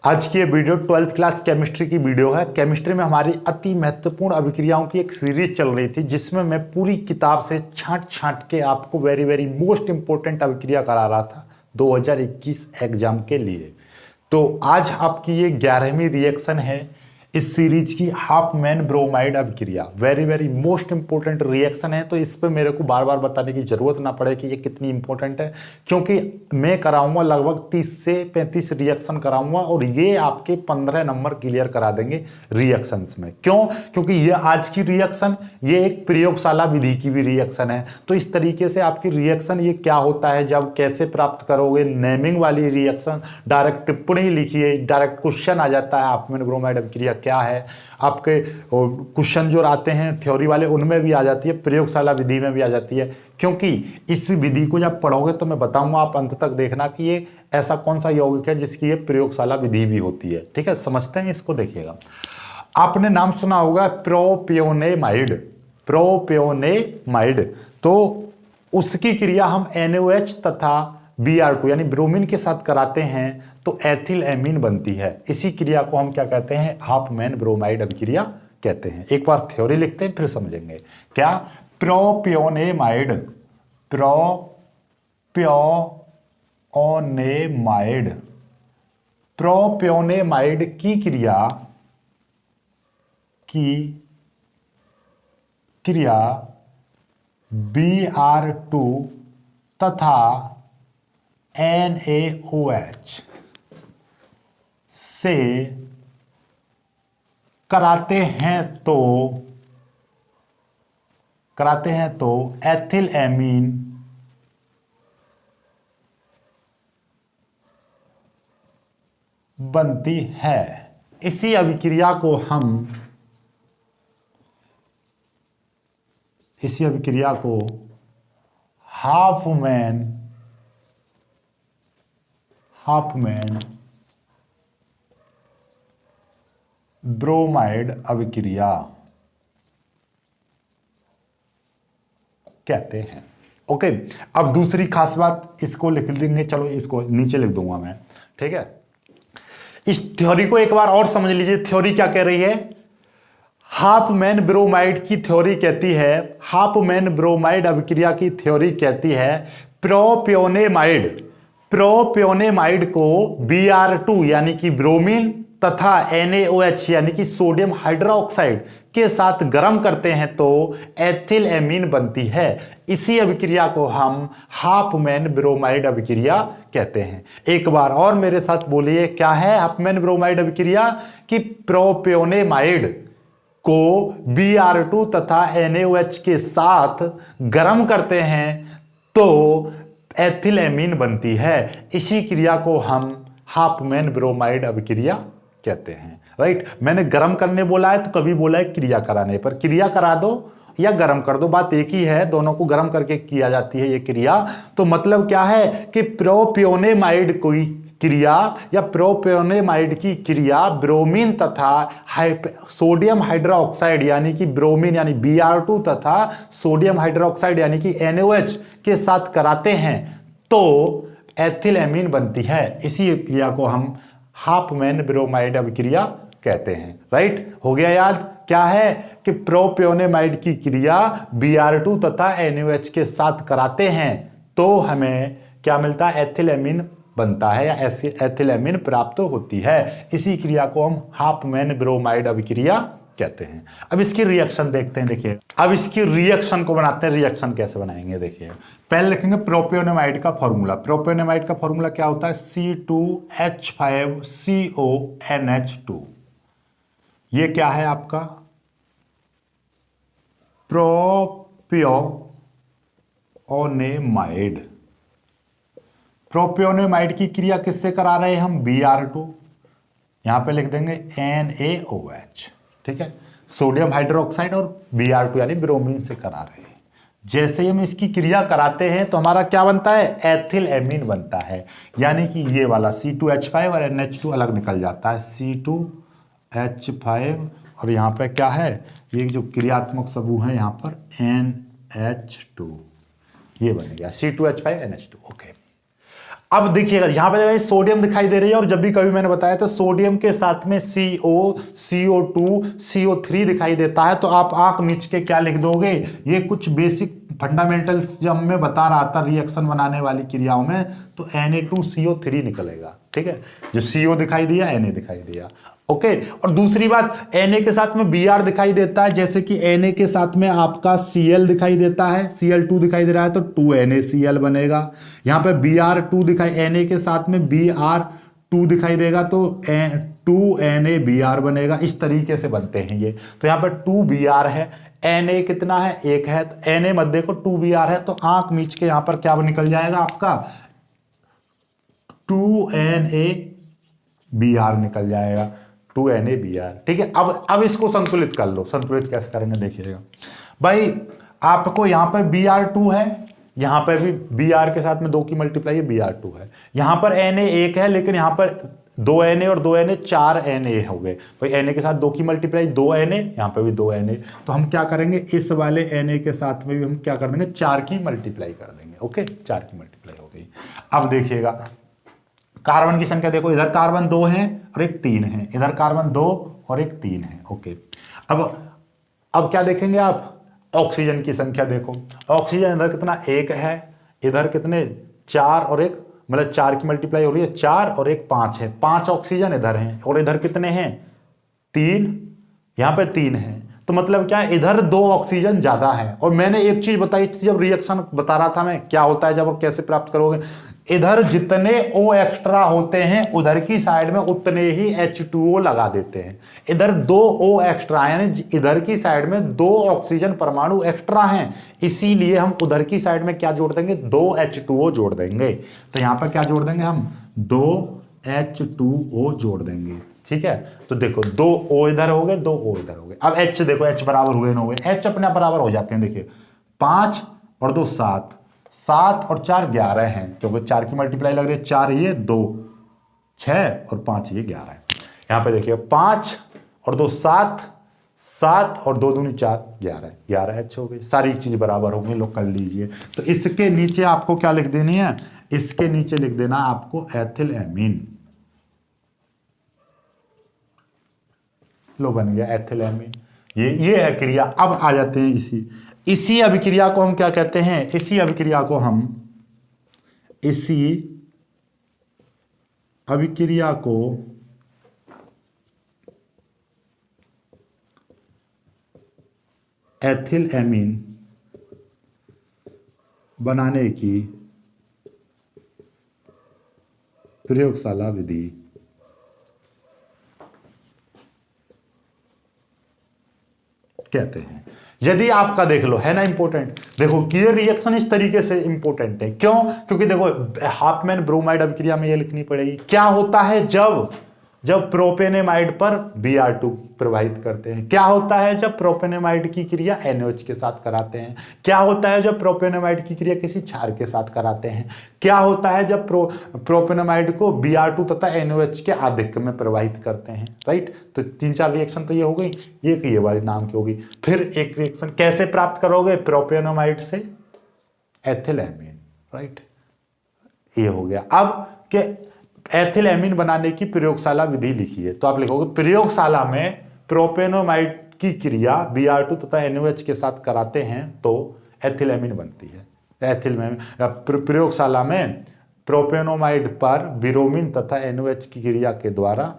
आज की ये वीडियो 12th क्लास केमिस्ट्री की वीडियो है। केमिस्ट्री में हमारी अति महत्वपूर्ण अभिक्रियाओं की एक सीरीज चल रही थी, जिसमें मैं पूरी किताब से छांट छांट के आपको वेरी मोस्ट इंपॉर्टेंट अभिक्रिया करा रहा था 2021 एग्जाम के लिए। तो आज आपकी ये 11वीं रिएक्शन है इस सीरीज की, हाफमैन ब्रोमाइड अभिक्रिया। वेरी मोस्ट इंपॉर्टेंट रिएक्शन है, तो इस पे मेरे को बार बार बताने की जरूरत ना पड़े कि ये कितनी इंपॉर्टेंट है, क्योंकि मैं कराऊंगा लगभग 30 से 35 रिएक्शन कराऊंगा और ये आपके 15 नंबर क्लियर करा देंगे रिएक्शंस में। क्यों? क्योंकि ये आज की रिएक्शन ये एक प्रयोगशाला विधि की भी रिएक्शन है। तो इस तरीके से आपकी रिएक्शन ये क्या होता है, जब कैसे प्राप्त करोगे, नेमिंग वाली रिएक्शन, डायरेक्ट टिप्पणी लिखिए, डायरेक्ट क्वेश्चन आ जाता है हाफमैन ब्रोमाइड अभिक्रिया क्या है। आपके क्वेश्चन जो आते हैं थ्योरी वाले उनमें भी आ जाती है, प्रयोगशाला विधि में भी आ जाती है। क्योंकि इस विधि को जब पढ़ोगे तो मैं बताऊंगा, आप अंत तक देखना कि ये ऐसा कौन सा यौगिक है जिसकी ये प्रयोगशाला विधि भी होती है। ठीक है, समझते हैं इसको। देखिएगा, आपने नाम सुना होगा प्रोपियोनेमाइड। प्रोपियोनेमाइड, तो उसकी क्रिया हम NaOH तथा Br2 यानी ब्रोमीन के साथ कराते हैं तो एथिल एमीन बनती है। इसी क्रिया को हम क्या कहते हैं? हाफमैन ब्रोमाइड अभिक्रिया कहते हैं। एक बार थ्योरी लिखते हैं फिर समझेंगे। क्या? प्रोपियोनेमाइड, प्रोपियोनेमाइड, प्रोपियोनेमाइड की क्रिया Br2 तथा NaOH से कराते हैं तो एथिल एमीन बनती है। इसी अभिक्रिया को हाफमैन ब्रोमाइड अभिक्रिया कहते हैं। ओके, अब दूसरी खास बात, इसको लिख देंगे, चलो इसको नीचे लिख दूंगा मैं। ठीक है, इस थ्योरी को एक बार और समझ लीजिए। थ्योरी क्या कह रही है? हाफमैन ब्रोमाइड की थ्योरी कहती है, हाफमैन ब्रोमाइड अभिक्रिया की थ्योरी कहती है प्रोपियोनेमाइड को Br2 यानी कि ब्रोमीन तथा NaOH यानी कि सोडियम हाइड्रोक्साइड के साथ गर्म करते हैं तो एथिल एमीन बनती है। इसी अभिक्रिया को हम हाफमैन ब्रोमाइड अभिक्रिया कहते हैं। एक बार और मेरे साथ बोलिए, क्या है हाफमैन ब्रोमाइड अभिक्रिया? कि प्रोपियोनेमाइड को Br2 तथा NaOH के साथ गर्म करते हैं तो एथिल एमीन बनती है। इसी क्रिया को हम हाफमैन ब्रोमाइड अभिक्रिया कहते हैं। राइट, मैंने गर्म करने बोला है तो कभी बोला है क्रिया कराने पर। क्रिया करा दो या गर्म कर दो, बात एक ही है, दोनों को गर्म करके किया जाती है ये क्रिया। तो मतलब क्या है कि प्रोपियोनेमाइड कोई क्रिया या प्रोपियोनेमाइड की क्रिया ब्रोमीन तथा सोडियम हाइड्रोक्साइड यानी कि ब्रोमीन यानी Br2 तथा सोडियम हाइड्रोक्साइड यानी कि NaOH के साथ कराते हैं तो एथिल एमीन बनती है। इसी क्रिया को हम हाफमैन ब्रोमाइड अभिक्रिया कहते हैं। राइट, हो गया याद? क्या है कि प्रोपियोनेमाइड की क्रिया Br2 तथा NaOH के साथ कराते हैं तो हमें क्या मिलता है? एथिल एमीन बनता है या एथिल एमीन प्राप्त होती है। इसी क्रिया को हम हाफमैन ब्रोमाइड अभिक्रिया कहते हैं। अब इसकी रिएक्शन देखते हैं। देखिए, अब इसकी रिएक्शन को बनाते हैं। रिएक्शन कैसे बनाएंगे? देखिए, पहले लिखेंगे प्रोपियोनेमाइड का फॉर्मूला। प्रोपियोनेमाइड का फॉर्मूला क्या होता है? C2H5CONH2। ये क्या है आपका? प्रोपियोनेमाइड। प्रोपियोनेमाइड की क्रिया किससे करा रहे हैं हम? Br2, यहां पे लिख देंगे NaOH। ठीक है, सोडियम हाइड्रोक्साइड और Br2 यानी ब्रोमीन से करा रहे हैं। जैसे ही हम इसकी क्रिया कराते हैं तो हमारा क्या बनता है? एथिल एमीन बनता है। यानी कि ये वाला C2H5 और NH2 अलग निकल जाता है। C2H5 और यहाँ पे क्या है? ये जो क्रियात्मक समूह है यहाँ पर NH2, ये बन गया C2H5NH2। ओके, अब देखिएगा यहां पे सोडियम दिखाई दे रही है, और जब भी कभी मैंने बताया था सोडियम के साथ में CO, CO2, CO3 दिखाई देता है, तो आप आंख मीच के क्या लिख दोगे, ये कुछ बेसिक फंडामेंटल्स जब मैं बता रहा था रिएक्शन बनाने वाली क्रियाओं में, तो Na2CO3 निकलेगा। ठीक है, जो CO दिखाई दिया, Na दिखाई दिया। ओके, और दूसरी बात Na के साथ में Br दिखाई देता है, जैसे कि Na के साथ में आपका Cl दिखाई देता है, Cl2 दिखाई दे रहा है तो 2NaCl बनेगा। यहाँ पे Br2 दिखाई, Na के साथ में Br2 दिखाई देगा तो 2NaBr बनेगा। इस तरीके से बनते हैं ये। तो यहाँ पर 2Br है, Na कितना है, 1 है, तो Na मत देखो 2Br है, तो आंख मीच के यहाँ पर क्या निकल जाएगा आपका 2NaBr निकल जाएगा, 2NaBr। ठीक है, अब इसको संतुलित कर लो। संतुलित कैसे करेंगे देखिएगा भाई, आपको यहां पर Br2 है, यहां पर भी Br के साथ में 2 की मल्टीप्लाई है, Br2 है, यहां पर Na 1 है, लेकिन यहां पर 2Na और 2Na 4 Na हो गए भाई। Na के साथ 2 की मल्टीप्लाई 2Na, यहां पर भी 2Na, तो हम क्या करेंगे, इस वाले Na के साथ में भी हम क्या कर देंगे, 4 की मल्टीप्लाई कर देंगे। ओके, 4 की मल्टीप्लाई हो गई। अब देखिएगा कार्बन की संख्या देखो, इधर कार्बन 2 है और एक 3 है, इधर कार्बन 2 और एक 3 है। ओके, अब क्या देखेंगे आप, ऑक्सीजन की संख्या देखो। ऑक्सीजन इधर कितना, 1 है, इधर कितने 4 और एक, मतलब 4 की मल्टीप्लाई हो रही है, 4 और एक 5 है, 5 ऑक्सीजन इधर हैं, और इधर कितने हैं 3, यहां पे 3 है, तो मतलब क्या है, इधर 2 ऑक्सीजन ज्यादा है। और मैंने एक चीज बताई थी जब रिएक्शन बता रहा था मैं, क्या होता है जब आप कैसे प्राप्त करोगे, इधर जितने O एक्स्ट्रा होते हैं उधर की साइड में उतने ही H2O लगा देते हैं। इधर 2 O एक्स्ट्रा है, यानी इधर की साइड में 2 ऑक्सीजन परमाणु एक्स्ट्रा हैं, इसीलिए हम उधर की साइड में क्या जोड़ देंगे, 2 H2O जोड़ देंगे। तो यहां पर क्या जोड़ देंगे हम, 2 H2O जोड़ देंगे। ठीक है, तो देखो 2 O इधर हो गए, 2 O इधर हो गए। अब H देखो, H बराबर हुए ना हुए, H अपने बराबर हो जाते हैं। देखिए 5 और 2 7, 7 और 4 11 हैं, क्योंकि 4 की मल्टीप्लाई लग रही है, 4 ये 2 6 और 5 ये 11 है। यहां पे देखिए 5 और 2 7, 7 और 2 दूनी 4, 11, 11 H हो गई। सारी चीज बराबर होंगी, लोग कर लीजिए। तो इसके नीचे आपको क्या लिख देनी है, इसके नीचे लिख देना आपको एथिल एमीन। लो बन गया एथिल एमीन। ये है क्रिया। अब आ जाते हैं इसी अभिक्रिया को हम क्या कहते हैं, इसी अभिक्रिया को एथिल एमीन बनाने की प्रयोगशाला विधि कहते हैं। यदि आपका देख लो, है ना इंपॉर्टेंट, देखो कि ये रिएक्शन इस तरीके से इंपॉर्टेंट है। क्यों, क्योंकि देखो हाफमैन ब्रोमाइड अभिक्रिया में ये लिखनी पड़ेगी। क्या होता है जब प्रोपेनेमाइड पर Br2 प्रवाहित करते हैं, क्या होता है जब प्रोपेनेमाइड की क्रिया NaOH के साथ कराते हैं, क्या होता है जब प्रोपेनेमाइड की क्रिया किसी क्षार के साथ कराते हैं, क्या होता है जब प्रोपेनेमाइड को Br2 तथा NaOH के आधिक्य में प्रवाहित करते हैं। राइट, तो 3-4 रिएक्शन तो ये हो गई, ये वाली नाम की होगी। फिर एक रिएक्शन कैसे प्राप्त करोगे, प्रोपेनेमाइड से एथिल एमीन। राइट, ये हो गया। अब के एथिल एमीन बनाने की प्रयोगशाला विधि लिखी है, तो आप लिखोगे प्रयोगशाला में प्रोपेनोमाइड की क्रिया Br2 तथा NaOH के साथ कराते हैं तो एथिल एमीन बनती है। एथिल प्रयोगशाला में प्रोपेनोमाइड पर ब्रोमीन तथा NaOH की क्रिया के द्वारा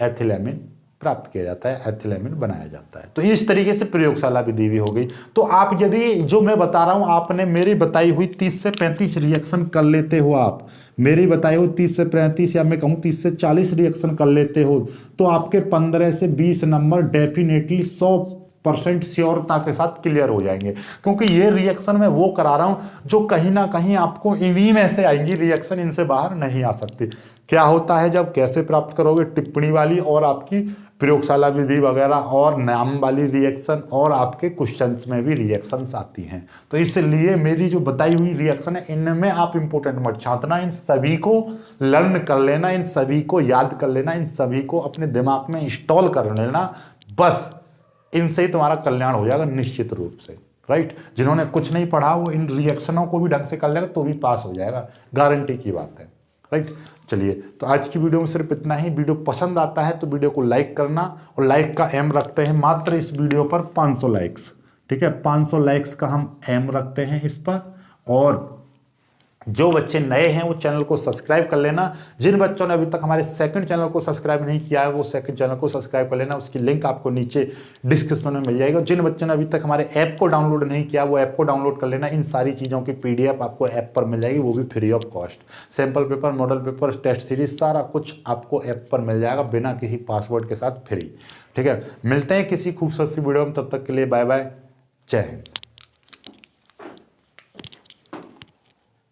एथिल एमीन प्राप्त किया जाता है, एथिल एमीन बनाया जाता है। तो इस तरीके से प्रयोगशाला विधि भी हो गई। तो आप यदि जो मैं बता रहा हूं, आपने मेरी बताई हुई 30 से 35 रिएक्शन कर लेते हो, आप मेरी बताई हुई 30 से 35 या मैं कहूं 30 से 40 रिएक्शन कर लेते हो, तो आपके 15 से 20 नंबर डेफिनेटली 100% श्योरता के साथ क्लियर हो जाएंगे। क्योंकि ये रिएक्शन मैं वो करा रहा हूं जो कहीं ना कहीं आपको इन्हीं में से आएंगी रिएक्शन, इनसे बाहर नहीं आ सकती। क्या होता है जब कैसे प्राप्त करोगे, टिप्पणी वाली और आपकी प्रयोगशाला विधि वगैरह और नाम वाली रिएक्शन और आपके क्वेश्चंस में भी रिएक्शंस आती हैं। तो इसलिए मेरी जो बताई हुई रिएक्शन है इनमें आप इंपॉर्टेंट मत छांटना, इन सभी को लर्न कर लेना, इन सभी को याद कर लेना, इन सभी को अपने दिमाग में इंस्टॉल कर लेना। बस इनसे ही तुम्हारा कल्याण हो जाएगा निश्चित रूप से। राइट, जिन्होंने कुछ नहीं पढ़ा वो इन रिएक्शनों को भी ढंग से कर लेगा तो भी पास हो जाएगा, गारंटी की बात है। राइट। चलिए, तो आज की वीडियो में सिर्फ इतना ही। वीडियो पसंद आता है तो वीडियो को लाइक करना, और लाइक का एम रखते हैं मात्र इस वीडियो पर 500 लाइक्स। ठीक है, 500 लाइक्स का हम एम रखते हैं इस पर। और जो बच्चे नए हैं वो चैनल को सब्सक्राइब कर लेना। जिन बच्चों ने अभी तक हमारे सेकंड चैनल को सब्सक्राइब नहीं किया है वो सेकंड चैनल को सब्सक्राइब कर लेना, उसकी लिंक आपको नीचे डिस्क्रिप्शन में मिल जाएगी। जिन बच्चों ने अभी तक हमारे ऐप को डाउनलोड नहीं किया वो ऐप को डाउनलोड कर लेना। इन सारी चीज़ों की PDF आपको ऐप पर मिल जाएगी, वो भी free of cost. Sample paper, model paper, test series, सारा कुछ आपको ऐप पर मिल जाएगा बिना किसी पासवर्ड के साथ, फ्री। ठीक है, मिलते हैं किसी खूबसूरत सी वीडियो में, तब तक के लिए बाय बाय, जय हिंद।